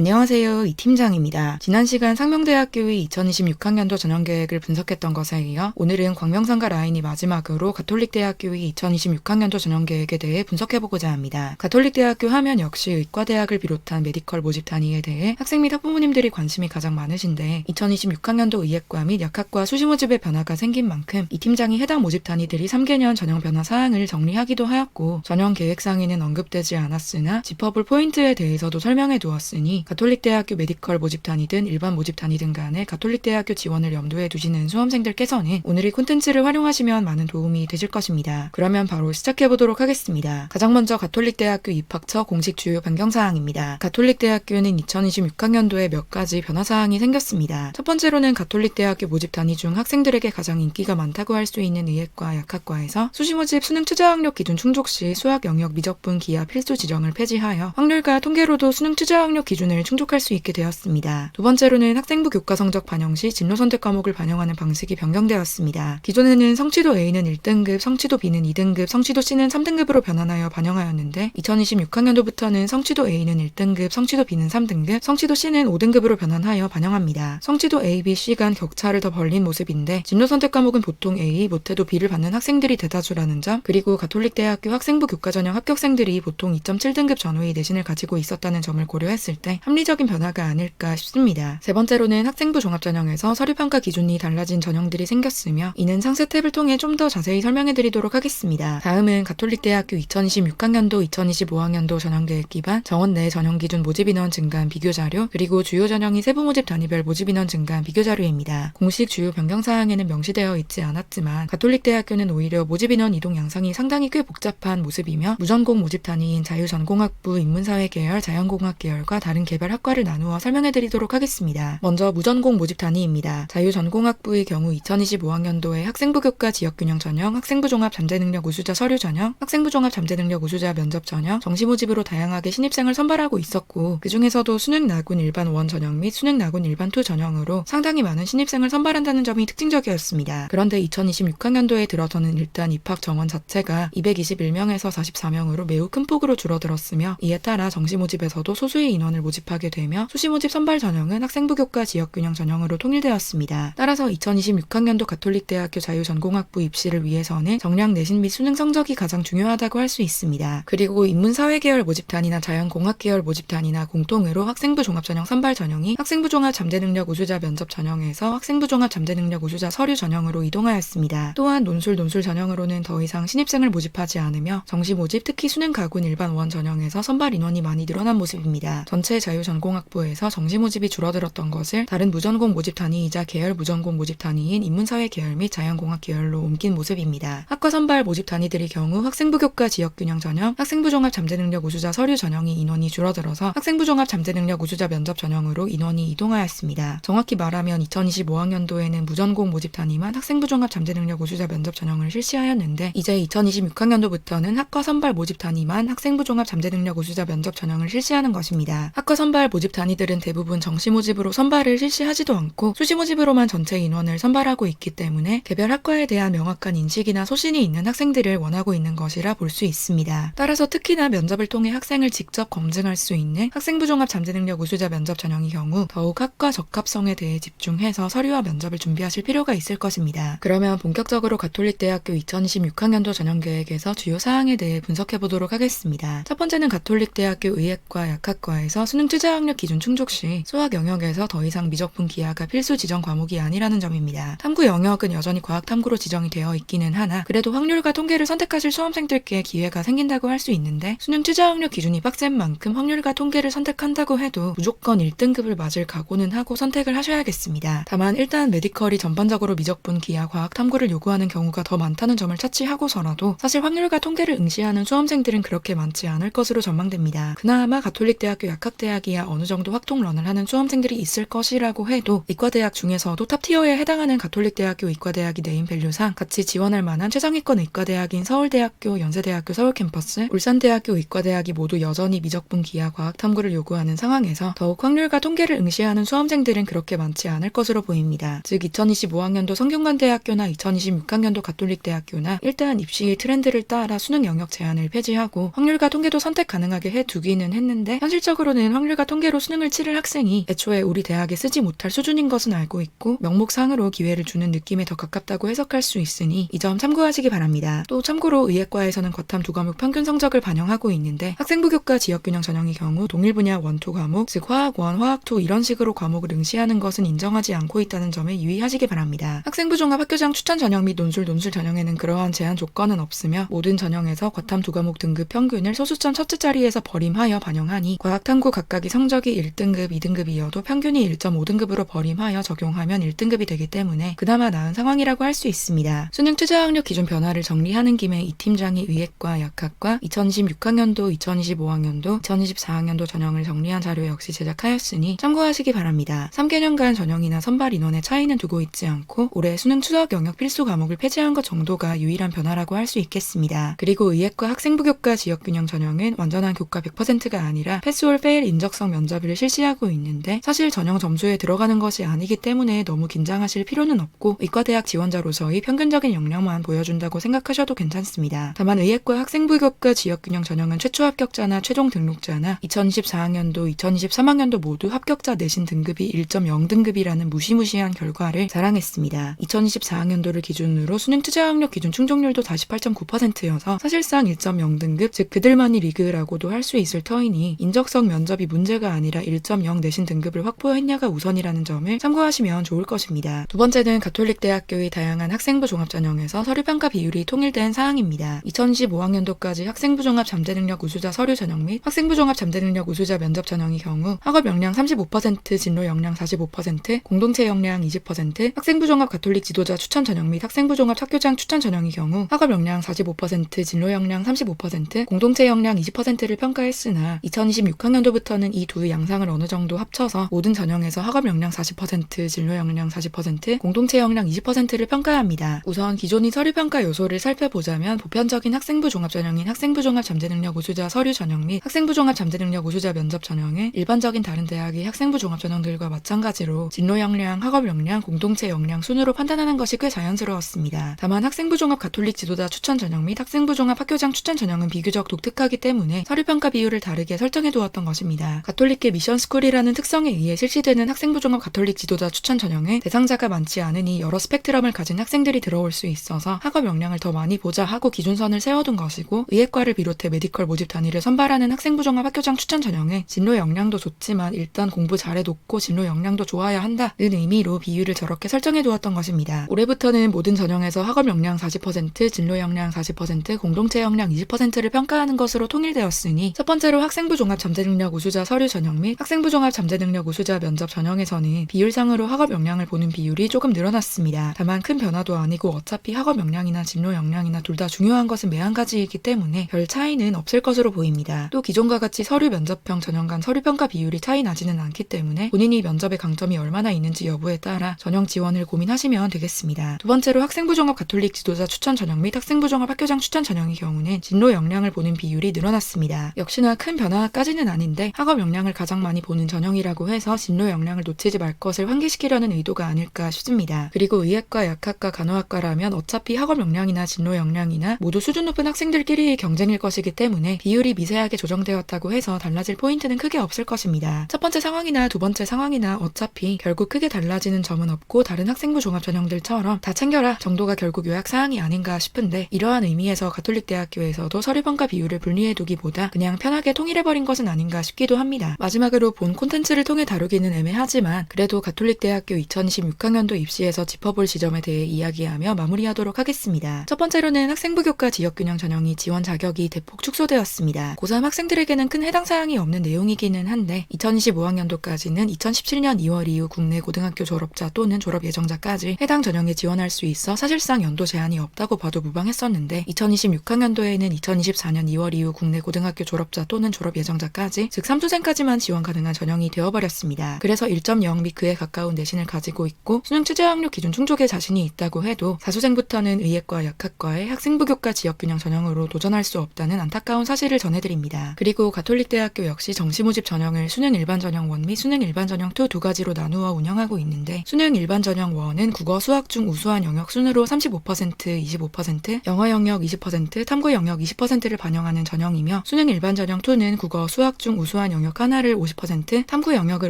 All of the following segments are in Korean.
안녕하세요. 이 팀장입니다. 지난 시간 상명대학교의 2026학년도 전형계획을 분석했던 것에 이어 오늘은 광명상가 라인이 마지막으로 가톨릭대학교의 2026학년도 전형계획에 대해 분석해보고자 합니다. 가톨릭대학교 하면 역시 의과대학을 비롯한 메디컬 모집 단위에 대해 학생 및 학부모님들이 관심이 가장 많으신데 2026학년도 의예과 및 약학과 수시 모집의 변화가 생긴 만큼 이 팀장이 해당 모집 단위들이 3개년 전형 변화 사항을 정리하기도 하였고 전형 계획상에는 언급되지 않았으나 짚어볼 포인트에 대해서도 설명해 두었으니 가톨릭대학교 메디컬 모집 단위든 일반 모집 단위든 간에 가톨릭대학교 지원을 염두에 두시는 수험생들께서는 오늘 이 콘텐츠를 활용하시면 많은 도움이 되실 것입니다. 그러면 바로 시작해보도록 하겠습니다. 가장 먼저 가톨릭대학교 입학처 공식 주요 변경사항입니다. 가톨릭대학교는 2026학년도에 몇 가지 변화사항이 생겼습니다. 첫 번째로는 가톨릭대학교 모집 단위 중 학생들에게 가장 인기가 많다고 할 수 있는 의예과, 약학과에서 수시 모집 수능 최저학력 기준 충족 시 수학 영역 미적분 기하 필수 지정을 폐지하여 확률과 통계로도 수능 최저학력 기준을 충족할 수 있게 되었습니다. 두 번째로는 학생부 교과 성적 반영 시 진로 선택 과목을 반영하는 방식이 변경되었습니다. 기존에는 성취도 A는 1등급, 성취도 B는 2등급, 성취도 C는 3등급으로 변환하여 반영하였는데 2026학년도부터는 성취도 A는 1등급, 성취도 B는 3등급, 성취도 C는 5등급으로 변환하여 반영합니다. 성취도 A, B, C 간 격차를 더 벌린 모습인데 진로 선택 과목은 보통 A, 못해도 B를 받는 학생들이 대다수라는 점, 그리고 가톨릭대학교 학생부 교과 전형 합격생들이 보통 2.7등급 전후의 내신을 가지고 있었다는 점을 고려했을 때 합리적인 변화가 아닐까 싶습니다. 세 번째로는 학생부 종합전형에서 서류평가 기준이 달라진 전형들이 생겼으며 이는 상세 탭을 통해 좀 더 자세히 설명해드리도록 하겠습니다. 다음은 가톨릭대학교 2026학년도, 2025학년도 전형계획 기반 정원 내 전형 기준 모집인원 증가한 비교자료, 그리고 주요 전형이 세부 모집 단위별 모집인원 증가한 비교자료입니다. 공식 주요 변경사항에는 명시되어 있지 않았지만 가톨릭대학교는 오히려 모집인원 이동 양상이 상당히 꽤 복잡한 모습이며 무전공 모집 단위인 자유전공학부, 인문사회 계열, 자연공학 계열과 다른 개별 학과를 나누어 설명해드리도록 하겠습니다. 먼저 무전공 모집 단위입니다. 자유전공학부의 경우 2025학년도에 학생부 교과 지역균형 전형, 학생부 종합 잠재능력 우수자 서류 전형, 학생부 종합 잠재능력 우수자 면접 전형, 정시 모집으로 다양하게 신입생을 선발하고 있었고 그 중에서도 수능 나군 일반 1 전형 및 수능 나군 일반 2 전형으로 상당히 많은 신입생을 선발한다는 점이 특징적이었습니다. 그런데 2026학년도에 들어서는 일단 입학 정원 자체가 221명에서 44명으로 매우 큰 폭으로 줄어들었으며 이에 따라 정시 모집에서도 소수의 인원을 모집하게 되며 수시 모집 선발 전형은 학생부 교과 지역균형 전형으로 통일되었습니다. 따라서 2026학년도 가톨릭대학교 자유전공학부 입시를 위해서는 정량 내신 및 수능 성적이 가장 중요하다고 할 수 있습니다. 그리고 인문사회 계열 모집단이나 자연공학 계열 모집단이나 공통으로 학생부 종합전형 선발 전형이 학생부 종합 잠재능력 우수자 면접 전형에서 학생부 종합 잠재능력 우수자 서류 전형으로 이동하였습니다. 또한 논술 전형으로는 더 이상 신입생을 모집하지 않으며 정시 모집, 특히 수능 가군 일반 1 전형에서 선발 인원이 많이 늘어난 모습입니다. 전체 자유전공학부에서 정시 모집이 줄어들었던 것을 다른 무전공 모집 단위이자 계열 무전공 모집 단위인 인문사회 계열 및 자연공학 계열로 옮긴 모습입니다. 학과 선발 모집 단위들의 경우 학생부 교과 지역균형 전형, 학생부 종합 잠재능력 우수자 서류 전형이 인원이 줄어들어서 학생부 종합 잠재능력 우수자 면접 전형으로 인원이 이동하였습니다. 정확히 말하면 2025학년도에는 무전공 모집 단위만 학생부 종합 잠재능력 우수자 면접 전형을 실시하였는데 이제 2026학년도부터는 학과 선발 모집 단위만 학생부 종합 잠재능력 우수자 면접 전형을 실시하는 것입니다. 학과 선발 모집 단위들은 대부분 정시 모집으로 선발을 실시하지도 않고 수시 모집으로만 전체 인원을 선발하고 있기 때문에 개별 학과에 대한 명확한 인식이나 소신이 있는 학생들을 원하고 있는 것이라 볼 수 있습니다. 따라서 특히나 면접을 통해 학생을 직접 검증할 수 있는 학생부 종합 잠재능력 우수자 면접 전형의 경우 더욱 학과 적합성에 대해 집중해서 서류와 면접을 준비하실 필요가 있을 것입니다. 그러면 본격적으로 가톨릭대학교 2026학년도 전형계획에서 주요 사항에 대해 분석해보도록 하겠습니다. 첫 번째는 가톨릭대학교 의예과, 약학과에서 수능 최저학력 기준 충족 시 수학 영역에서 더 이상 미적분 기하가 필수 지정 과목이 아니라는 점입니다. 탐구 영역은 여전히 과학탐구로 지정이 되어 있기는 하나 그래도 확률과 통계를 선택하실 수험생들께 기회가 생긴다고 할 수 있는데 수능 최저학력 기준이 빡센 만큼 확률과 통계를 선택한다고 해도 무조건 1등급을 맞을 각오는 하고 선택을 하셔야겠습니다. 다만 일단 메디컬이 전반적으로 미적분 기하 과학탐구를 요구하는 경우가 더 많다는 점을 차치하고서라도 사실 확률과 통계를 응시하는 수험생들은 그렇게 많지 않을 것으로 전망됩니다. 그나마 가톨릭대학교 약학대학이야 어느 정도 확통런을 하는 수험생들이 있을 것이라고 해도 의과대학 중에서도 탑티어에 해당하는 가톨릭대학교 의과대학이 네임밸류상 같이 지원할 만한 최상위권 의과대학인 서울대학교, 연세대학교 서울캠퍼스, 울산대학교 의과대학이 모두 여전히 미적분 기하 과학탐구를 요구하는 상황에서 더욱 확률과 통계를 응시하는 수험생들은 그렇게 많지 않을 것으로 보입니다. 즉 2025학년도 성균관대학교나 2026학년도 가톨릭대학교나 일단 입시의 트렌드를 따라 수능 영역 제한을 폐지하고 확률과 통계도 선택 가능하게 해두기는 했는데 현실적으로는 확률 확률과 통계로 수능을 치를 학생이 애초에 우리 대학에 쓰지 못할 수준인 것은 알고 있고 명목상으로 기회를 주는 느낌에 더 가깝다고 해석할 수 있으니 이 점 참고하시기 바랍니다. 또 참고로 의예과에서는 과탐 2과목 평균 성적을 반영하고 있는데 학생부 교과 지역균형 전형의 경우 동일 분야 1, 2 과목, 즉 화학 1, 화학 2 이런 식으로 과목을 응시하는 것은 인정하지 않고 있다는 점에 유의하시기 바랍니다. 학생부 종합 학교장 추천 전형 및 논술 전형에는 그러한 제한 조건은 없으며 모든 전형에서 과탐 2과목 등급 평균을 소수점 첫째 자리에서 버림하여 반영하니 과학탐구 각각의 성적이 1등급, 2등급이어도 평균이 1.5등급으로 버림하여 적용하면 1등급이 되기 때문에 그나마 나은 상황이라고 할 수 있습니다. 수능 최저학력 기준 변화를 정리하는 김에 이 팀장이 의예과, 약학과 2026학년도, 2025학년도, 2024학년도 전형을 정리한 자료 역시 제작하였으니 참고하시기 바랍니다. 3개년간 전형이나 선발 인원의 차이는 두고 있지 않고 올해 수능 추석 영역 필수 과목을 폐지한 것 정도가 유일한 변화라고 할 수 있겠습니다. 그리고 의예과 학생부 교과 지역균형 전형은 완전한 교과 100%가 아니라 패스올 페일 인적성 면접을 실시하고 있는데 사실 전형 점수에 들어가는 것이 아니기 때문에 너무 긴장하실 필요는 없고 의과대학 지원자로서의 평균적인 역량만 보여준다고 생각하셔도 괜찮습니다. 다만 의예과 학생부 교과 지역균형 전형은 최초 합격자나 최종 등록자나 2024학년도, 2023학년도 모두 합격자 내신 등급이 1.0등급이라는 무시무시한 결과를 자랑했습니다. 2024학년도를 기준으로 수능 최저학력 기준 충족률도 48.9%여서 사실상 1.0등급, 즉 그들만이 리그라고도 할 수 있을 터이니 인적성 면접이 문제가 아니라 1.0 내신 등급을 확보했냐가 우선이라는 점을 참고하시면 좋을 것입니다. 두 번째는 가톨릭대학교의 다양한 학생부 종합전형에서 서류평가 비율이 통일된 사항입니다. 2025학년도까지 학생부 종합 잠재능력 우수자 서류 전형 및 학생부 종합 잠재능력 우수자 면접 전형의 경우 학업 역량 35%, 진로 역량 45%, 공동체 역량 20%, 학생부 종합 가톨릭 지도자 추천 전형 및 학생부 종합 학교장 추천 전형의 경우 학업 역량 45%, 진로 역량 35%, 공동체 역량 20%를 평가했으나 2026학년도부터는 이 두 양상을 어느 정도 합쳐서 모든 전형에서 학업 역량 40%, 진로 역량 40%, 공동체 역량 20%를 평가합니다. 우선 기존의 서류평가 요소를 살펴보자면 보편적인 학생부 종합 전형인 학생부 종합 잠재능력 우수자 서류 전형 및 학생부 종합 잠재능력 우수자 면접 전형은 일반적인 다른 대학의 학생부 종합 전형들과 마찬가지로 진로 역량, 학업 역량, 공동체 역량 순으로 판단하는 것이 꽤 자연스러웠습니다. 다만 학생부 종합 가톨릭 지도자 추천 전형 및 학생부 종합 학교장 추천 전형은 비교적 독특하기 때문에 서류평가 비율을 다르게 설정해 두었던 것입니다. 가톨릭계 미션스쿨이라는 특성에 의해 실시되는 학생부 종합 가톨릭 지도자 추천 전형에 대상자가 많지 않으니 여러 스펙트럼을 가진 학생들이 들어올 수 있어서 학업 역량을 더 많이 보자 하고 기준선을 세워둔 것이고 의예과를 비롯해 메디컬 모집 단위를 선발하는 학생부 종합 학교장 추천 전형에 진로 역량도 좋지만 일단 공부 잘해놓고 진로 역량도 좋아야 한다는 의미로 비율을 저렇게 설정해 두었던 것입니다. 올해부터는 모든 전형에서 학업 역량 40%, 진로 역량 40%, 공동체 역량 20%를 평가하는 것으로 통일되었으니 첫 번째로 학생부 종합 잠재능력 우수자 서류 전형 및 학생부 종합 잠재능력 우수자 면접 전형에서는 비율상으로 학업 역량을 보는 비율이 조금 늘어났습니다. 다만 큰 변화도 아니고 어차피 학업 역량이나 진로 역량이나 둘 다 중요한 것은 매한가지이기 때문에 별 차이는 없을 것으로 보입니다. 또 기존과 같이 서류 면접형 전형 간 서류평가 비율이 차이 나지는 않기 때문에 본인이 면접의 강점이 얼마나 있는지 여부에 따라 전형 지원을 고민하시면 되겠습니다. 두 번째로 학생부 종합 가톨릭 지도자 추천 전형 및 학생부 종합 학교장 추천 전형의 경우는 진로 역량을 보는 비율이 늘어났습니다. 역시나 큰 변화까지는 아닌데 학업 역량을 가장 많이 보는 전형이라고 해서 진로 역량을 놓치지 말 것을 환기시키려는 의도가 아닐까 싶습니다. 그리고 의예과, 약학과, 간호학과라면 어차피 학업 역량이나 진로 역량이나 모두 수준 높은 학생들끼리의 경쟁일 것이기 때문에 비율이 미세하게 조정되었다고 해서 달라질 포인트는 크게 없을 것입니다. 첫 번째 상황이나 두 번째 상황이나 어차피 결국 크게 달라지는 점은 없고 다른 학생부 종합 전형들처럼 다 챙겨라 정도가 결국 요약사항이 아닌가 싶은데 이러한 의미에서 가톨릭대학교에서도 서류평가 비율을 분리해두기보다 그냥 편하게 통일해버린 것은 아닌가 싶기도 합니다. 마지막으로 본 콘텐츠를 통해 다루기는 애매하지만 그래도 가톨릭대학교 2026학년도 입시에서 짚어볼 지점에 대해 이야기하며 마무리하도록 하겠습니다. 첫 번째로는 학생부 교과 지역균형 전형이 지원 자격이 대폭 축소되었습니다. 고3 학생들에게는 큰 해당 사항이 없는 내용이기는 한데 2025학년도까지는 2017년 2월 이후 국내 고등학교 졸업자 또는 졸업 예정자까지 해당 전형에 지원할 수 있어 사실상 연도 제한이 없다고 봐도 무방했었는데 2026학년도에는 2024년 2월 이후 국내 고등학교 졸업자 또는 졸업 예정자까지 즉 3수생까지만 지원 가능한 전형이 되어버렸습니다. 그래서 1.0 및 그에 가까운 내신을 가지고 있고 수능 최저학력 기준 충족에 자신이 있다고 해도 4수생부터는 의예과, 약학과의 학생부 교과 지역균형 전형으로 도전할 수 없다는 안타까운 사실을 전해드립니다. 그리고 가톨릭대학교 역시 정시모집 전형을 수능 일반 전형 1 및 수능 일반 전형 2 두 가지로 나누어 운영하고 있는데 수능 일반 전형 1은 국어, 수학 중 우수한 영역 순으로 35%, 25%, 영어 영역 20%, 탐구 영역 20%를 반영하는 전형이며 수능 일반 전형 2는 국어, 수학 중 우수한 영역 하나를 50%, 탐구 영역을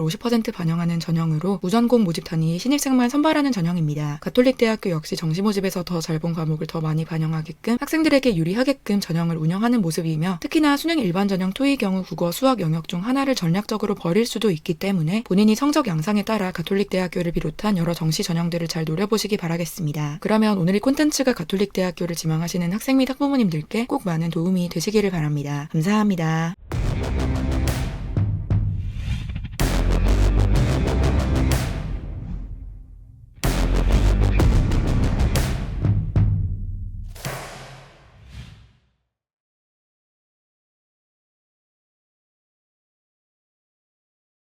50% 반영하는 전형으로 우전공 모집 단위 신입생만 선발하는 전형입니다. 가톨릭대학교 역시 정시 모집에서 더 잘 본 과목을 더 많이 반영하게끔 학생들에게 유리하게끔 전형을 운영하는 모습이며 특히나 수능 일반 전형 토의 경우 국어, 수학 영역 중 하나를 전략적으로 버릴 수도 있기 때문에 본인이 성적 양상에 따라 가톨릭대학교를 비롯한 여러 정시 전형들을 잘 노려보시기 바라겠습니다. 그러면 오늘 이 콘텐츠가 가톨릭대학교를 지망하시는 학생 및 학부모님들께 꼭 많은 도움이 되시기를 바랍니다. 감사합니다.